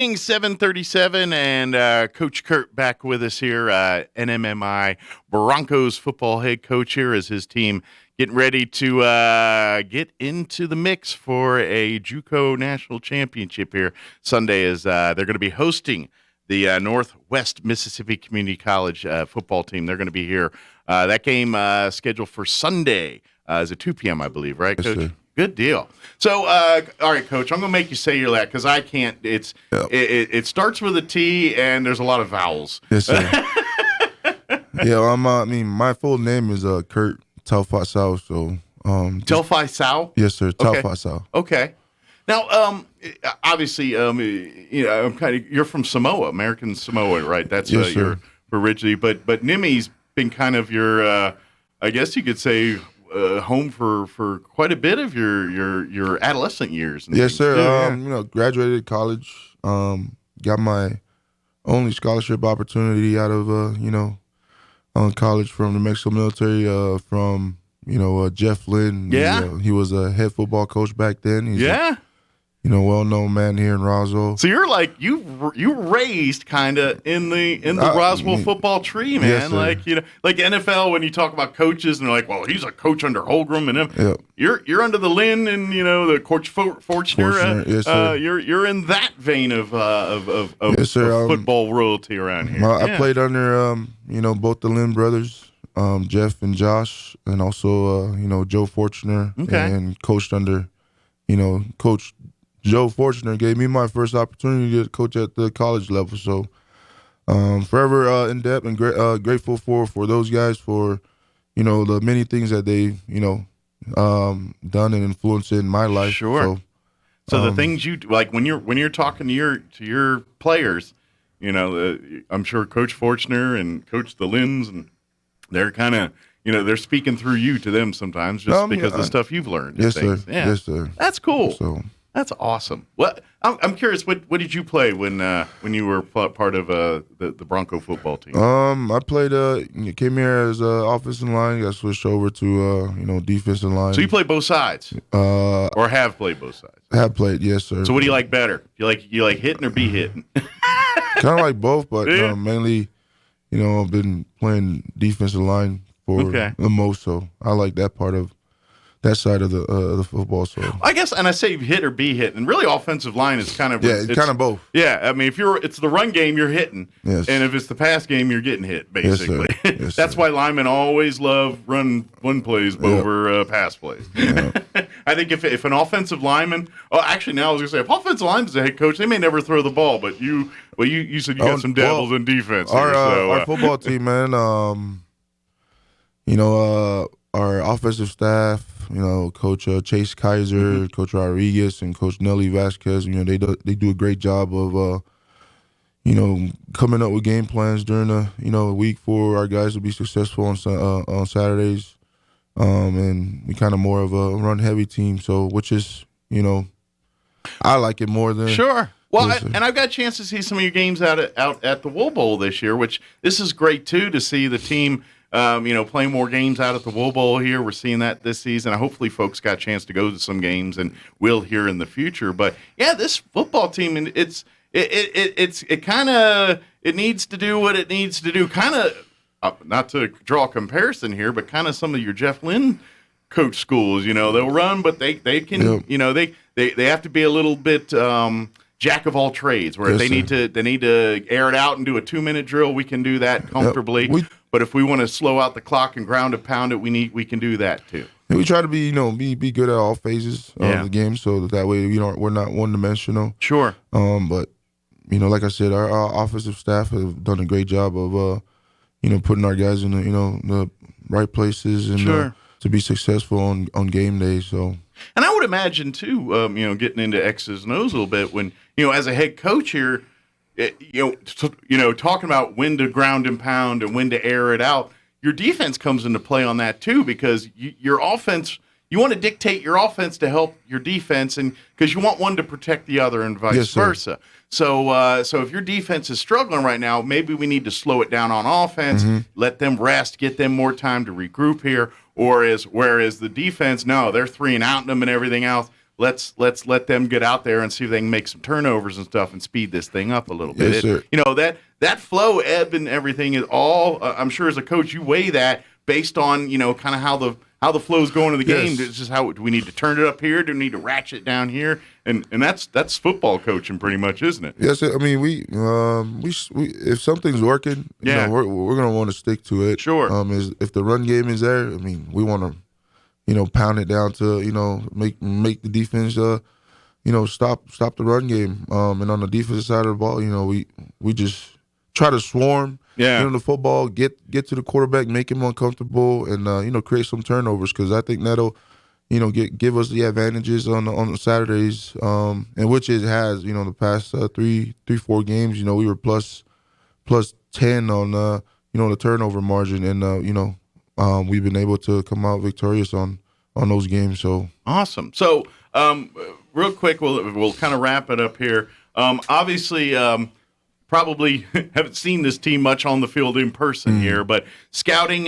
7:37, and Coach Kurt back with us here. NMMI Broncos football head coach here as his team getting ready to get into the mix for a JUCO national championship here Sunday. As they're going to be hosting the Northwest Mississippi Community College football team. They're going to be here. That game scheduled for Sunday is at 2 p.m. I believe, right, Coach? Yes, sir. Good deal. So, all right, Coach, I'm going to make you say your last because I can't. It starts with a T, and there's a lot of vowels. Yes, sir. Yeah, my full name is Kurt Taufaasau. So, Taufaasau? Yes, sir. Taufaasau. Okay. Now, obviously, you're from Samoa, American Samoa, right? That's yes, your originally, but NMMI's been kind of your, I guess you could say, home for quite a bit of your adolescent years. Yes, sir. Yeah. Graduated college. Got my only scholarship opportunity out of college from the Mexico military. From Jeff Lynn. Yeah. He was a head football coach back then. He's well-known man here in Roswell. So you're like you raised kind of in the Roswell football tree, man. Yes, like NFL when you talk about coaches and they're like, well, he's a coach under Holgram and him. Yep. You're under the Lynn and the Coach Fortner. Yes, sir. You're in that vein of yes, sir. Football royalty around here. I played under both the Lynn brothers, Jeff and Josh, and also Joe Fortner, and coached under Coach Joe Fortner gave me my first opportunity to coach at the college level. So forever in depth and grateful for those guys for the many things that they done and influenced in my life. Sure. So the things you like when you're talking to your players, I'm sure Coach Fortner and Coach the Lins, and they're kind of they're speaking through you to them sometimes just because of the stuff you've learned. Yes, sir. Yeah. Yes, sir. That's cool. So. That's awesome. What I'm curious. What did you play when you were part of the Bronco football team? I played. Came here as offensive line. Got switched over to defensive line. So you play both sides, or have played both sides? Have played, yes, sir. So what do you like better? You like hitting or be hitting? Kind of like both, but mainly, I've been playing defensive line for the most. So I like that part of. That side of the football, so I guess, and I say hit or be hit, and really offensive line is kind of it's kind of both. Yeah, I mean, if it's the run game, you're hitting, yes. And if it's the pass game, you're getting hit. Basically, yes, sir. Yes, that's why linemen always love run plays over pass plays. Yep. I think if an offensive lineman, actually now I was gonna say if offensive lineman's a head coach, they may never throw the ball, but you said you got some dabbles in defense. Our football team, man, our offensive staff. Coach Chase Kaiser, Coach Rodriguez, and Coach Nelly Vasquez. They do a great job of coming up with game plans during the week for our guys to be successful on Saturdays. And we kind of more of a run heavy team, so which is I like it more than sure. Well, and I've got a chance to see some of your games out at the Wool Bowl this year, which this is great too to see the team. Playing more games out at the Wool Bowl here. We're seeing that this season. Hopefully folks got a chance to go to some games and will here in the future. But yeah, this football team, and it needs to do what it needs to do. Kind of, not to draw a comparison here, but kind of some of your Jeff Lynn coach schools, they'll run, but they can, they have to be a little bit, jack of all trades, where if they need to air it out and do a 2-minute drill, we can do that comfortably. But if we want to slow out the clock and ground and pound it, we can do that too. And we try to be be good at all phases of the game, so that way we're not one dimensional. Sure. But like I said, our offensive staff have done a great job of putting our guys in the right places and to be successful on game day. So. And I would imagine too, getting into X's and O's a little bit when as a head coach here. Talking about when to ground and pound and when to air it out, your defense comes into play on that too, because your offense, you want to dictate your offense to help your defense, and because you want one to protect the other and vice versa. So if your defense is struggling right now, maybe we need to slow it down on offense, let them rest, get them more time to regroup here. Whereas the defense, no, they're 3-and-outing them and everything else. let's let them get out there and see if they can make some turnovers and stuff and speed this thing up a little bit. Yes, sir. That flow, ebb, and everything is all. I'm sure as a coach, you weigh that based on kind of how the flow is going in the game. Yes. It's just how do we need to turn it up here? Do we need to ratchet it down here? And that's football coaching pretty much, isn't it? Yes, I mean we if something's working, we're gonna want to stick to it. Sure. If the run game is there, I mean we want to pound it down to make the defense stop the run game. And on the defensive side of the ball, we just try to swarm. Yeah. The football, get to the quarterback, make him uncomfortable, and create some turnovers, because I think that'll give us the advantages on the Saturdays, and which it has. The past 4 games, we were plus 10 on the turnover margin, and we've been able to come out victorious on those games. So awesome. So real quick, we'll kind of wrap it up here. Obviously. Probably haven't seen this team much on the field in person here, but scouting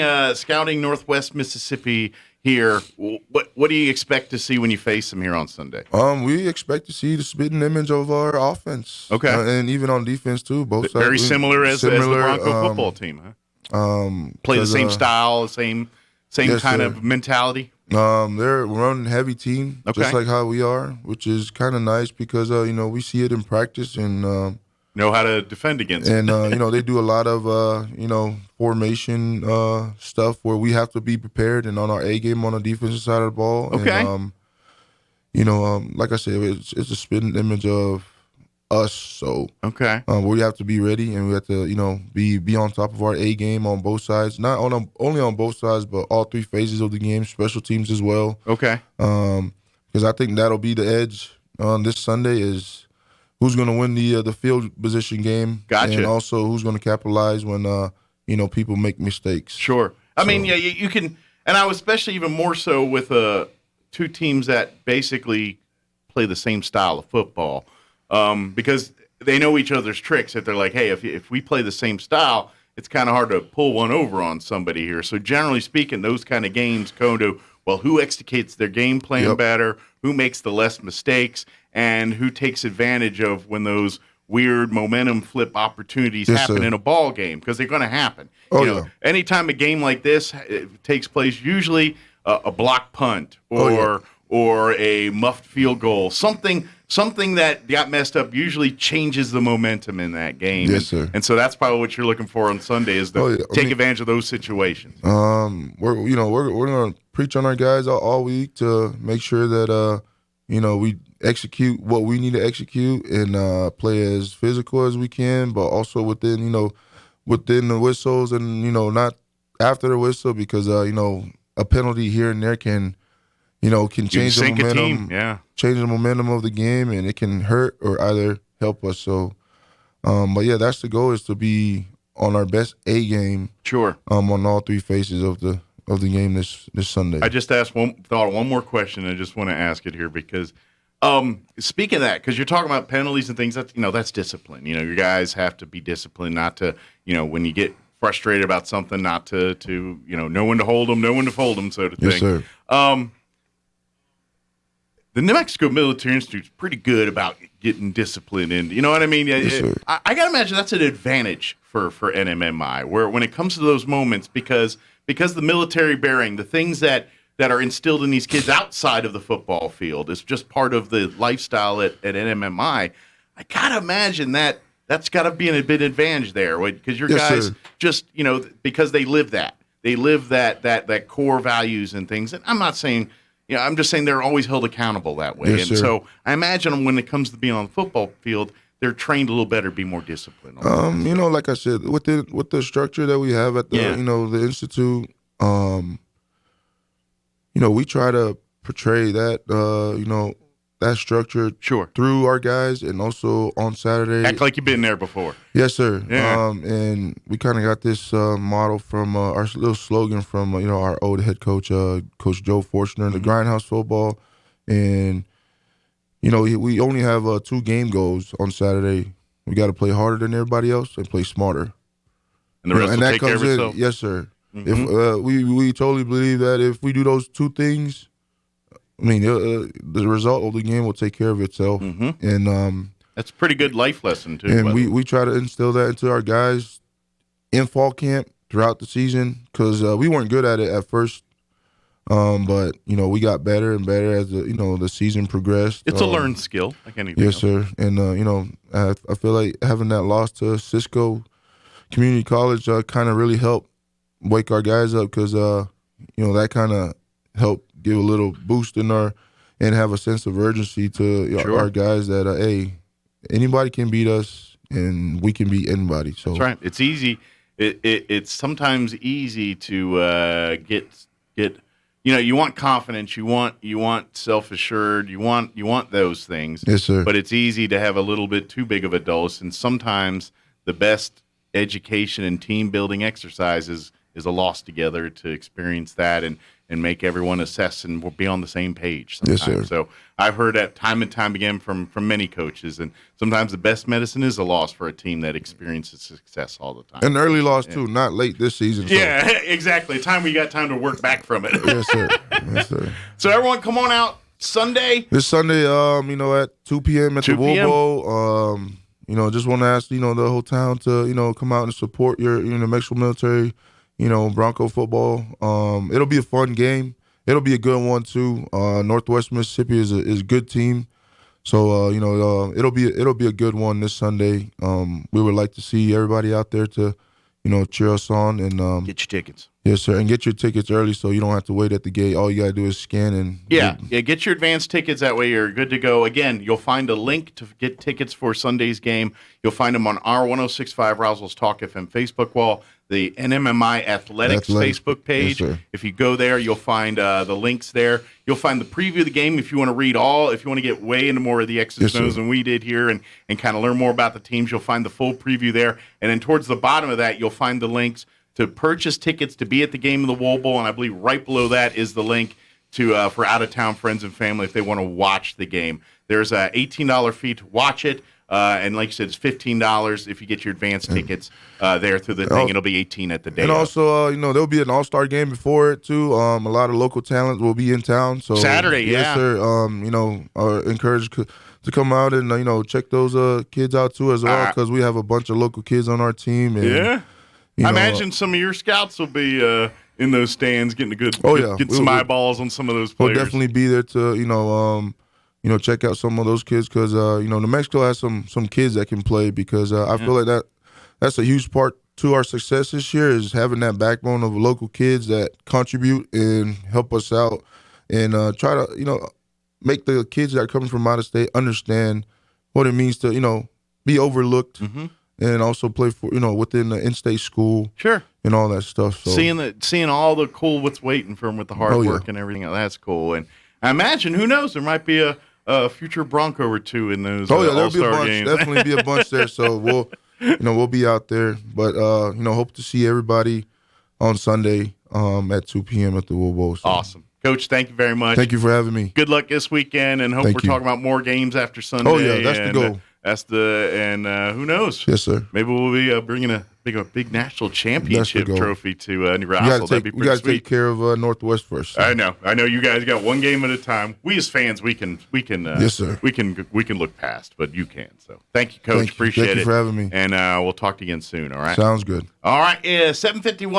Northwest Mississippi here, what do you expect to see when you face them here on Sunday? We expect to see the spitting image of our offense. Okay. And even on defense too, both sides. Very similar as the Bronco football team, huh? Play the same style, same yes, kind sir. of mentality. They're a run heavy team, just like how we are, which is kind of nice because we see it in practice and know how to defend against it. And, they do a lot of, formation stuff where we have to be prepared and on our A game on the defensive side of the ball. Okay. And, like I said, it's a spitting image of us. So okay, we have to be ready, and we have to, be on top of our A game on both sides. Not only on both sides, but all 3 phases of the game, special teams as well. Okay. Because I think that'll be the edge on this Sunday is who's going to win the field position game. Gotcha. And also who's going to capitalize when people make mistakes. Sure. I mean, yeah, you can, and I was especially even more so with 2 teams that basically play the same style of football, because they know each other's tricks. If they're like, hey, if we play the same style, it's kind of hard to pull one over on somebody here. So generally speaking, those kind of games go to, well, who executes their game plan better, who makes the less mistakes, and who takes advantage of when those weird momentum flip opportunities happen in a ball game, because they're going to happen. Anytime a game like this takes place, usually a block punt or a muffed field goal, something that got messed up usually changes the momentum in that game. Yes, sir. And so that's probably what you're looking for on Sunday is to take advantage of those situations. We're going to preach on our guys all week to make sure that we execute what we need to execute and play as physical as we can, but also within the whistles and not after the whistle, because a penalty here and there can change the momentum. Change the momentum of the game, and it can hurt or either help us. So, but yeah, that's the goal, is to be on our best A game. Sure. On all 3 phases of the game this Sunday. I just thought of one more question. I just want to ask it here because, speaking of that, because you're talking about penalties and things, that's discipline. Your guys have to be disciplined, not to, when you get frustrated about something, not to know when to hold them, know when to fold them, so to yes, think. Sir. The New Mexico Military Institute's pretty good about getting discipline in. You know what I mean? Yes, I got to imagine that's an advantage for NMMI, where when it comes to those moments, because the military bearing, the things that are instilled in these kids outside of the football field is just part of the lifestyle at NMMI. I got to imagine that's got to be a bit advantage there, because your guys sir. Just, because they live that. They live that core values and things. And I'm not saying – I'm just saying they're always held accountable that way. Yes, and sir. so I imagine when it comes to being on the football field, they're trained a little better, be more disciplined. Like I said, with the structure that we have at the the institute, we try to portray that that structure through our guys, and also on Saturday. Act like you've been there before. Yes, sir. Yeah. And we kind of got this model from our little slogan from our old head coach, Coach Joe Fortner, the Grindhouse football, and we only have 2 game goals on Saturday. We got to play harder than everybody else and play smarter. And the rest will that take care comes of in. itself. Yes, sir. Mm-hmm. If we totally believe that if we do those 2 things, I mean, the result of the game will take care of itself, and that's a pretty good life lesson too. And we try to instill that into our guys in fall camp throughout the season because we weren't good at it at first, but we got better and better as the season progressed. It's a learned skill, like anything. Yes, sir. And I feel like having that loss to Cisco Community College kind of really helped wake our guys up because that kind of helped give a little boost in and have a sense of urgency to our guys that hey, anybody can beat us and we can beat anybody. So that's right. It's easy. It's sometimes easy to get. You want confidence. You want self-assured. You want those things. Yes, sir. But it's easy to have a little bit too big of a dose. And sometimes the best education and team building exercises is a loss together to experience that and make everyone assess and be on the same page sometimes. Yes, sir. So I've heard that time and time again from many coaches, and sometimes the best medicine is a loss for a team that experiences success all the time. An early loss too, not late this season. So. Yeah, exactly. Time we got time to work back from it. Yes, sir. Yes, sir. So everyone come on out Sunday. This Sunday, at 2 p.m. at the Wool Bowl. Just want to ask, the whole town to, come out and support your, Mexico military, Bronco football. It'll be a fun game. It'll be a good one too. Northwest Mississippi is a good team, so it'll be a good one this Sunday. We would like to see everybody out there to, cheer us on and get your tickets. Yes, sir, and get your tickets early so you don't have to wait at the gate. All you gotta do is scan and get your advance tickets. That way you're good to go. Again, you'll find a link to get tickets for Sunday's game. You'll find them on our 106.5 Rouse's Talk FM Facebook wall, the NMMI Athletics Facebook page. Yes, if you go there, you'll find the links there. You'll find the preview of the game if you want to read if you want to get way into more of the X's and O's than we did here and kind of learn more about the teams. You'll find the full preview there. And then towards the bottom of that, you'll find the links to purchase tickets to be at the game of the Wool Bowl, and I believe right below that is the link to for out-of-town friends and family if they want to watch the game. There's a $18 fee to watch it, and like you said, it's $15 if you get your advance tickets there through the thing. It'll be $18 at the day. And also, there'll be an all-star game before it too. A lot of local talent will be in town. So Saturday, yes, sir. Are encouraged to come out and check those kids out too as well because we have a bunch of local kids on our team. And, I imagine some of your scouts will be in those stands getting get some eyeballs on some of those players. We'll definitely be there to check out some of those kids because New Mexico has some kids that can play because I feel like that's a huge part to our success this year is having that backbone of local kids that contribute and help us out and try to make the kids that are coming from out of state understand what it means to be overlooked. Mm-hmm. And also play for within the in-state school, and all that stuff. So seeing all the cool what's waiting for them with the hard work and everything, that's cool. And I imagine who knows there might be a future Bronco or two in those. There'll be a bunch. Games. Definitely be a bunch there. So we'll be out there, but hope to see everybody on Sunday at 2 p.m. at the Wool Bowl. So. Awesome. Coach, thank you very much. Thank you for having me. Good luck this weekend, and hope we're talking about more games after Sunday. Oh yeah, that's the goal. Who knows? Yes, sir. Maybe we'll be bringing a big national championship trophy to New Rossville. That'd be pretty we got to sweet. Take care of Northwest first. So. I know. You guys got one game at a time. We as fans, we can. Yes, sir. We can look past, but you can. So thank you, Coach. Appreciate it. Thank you for having me. And we'll talk again soon. All right. Sounds good. All right. 7:51.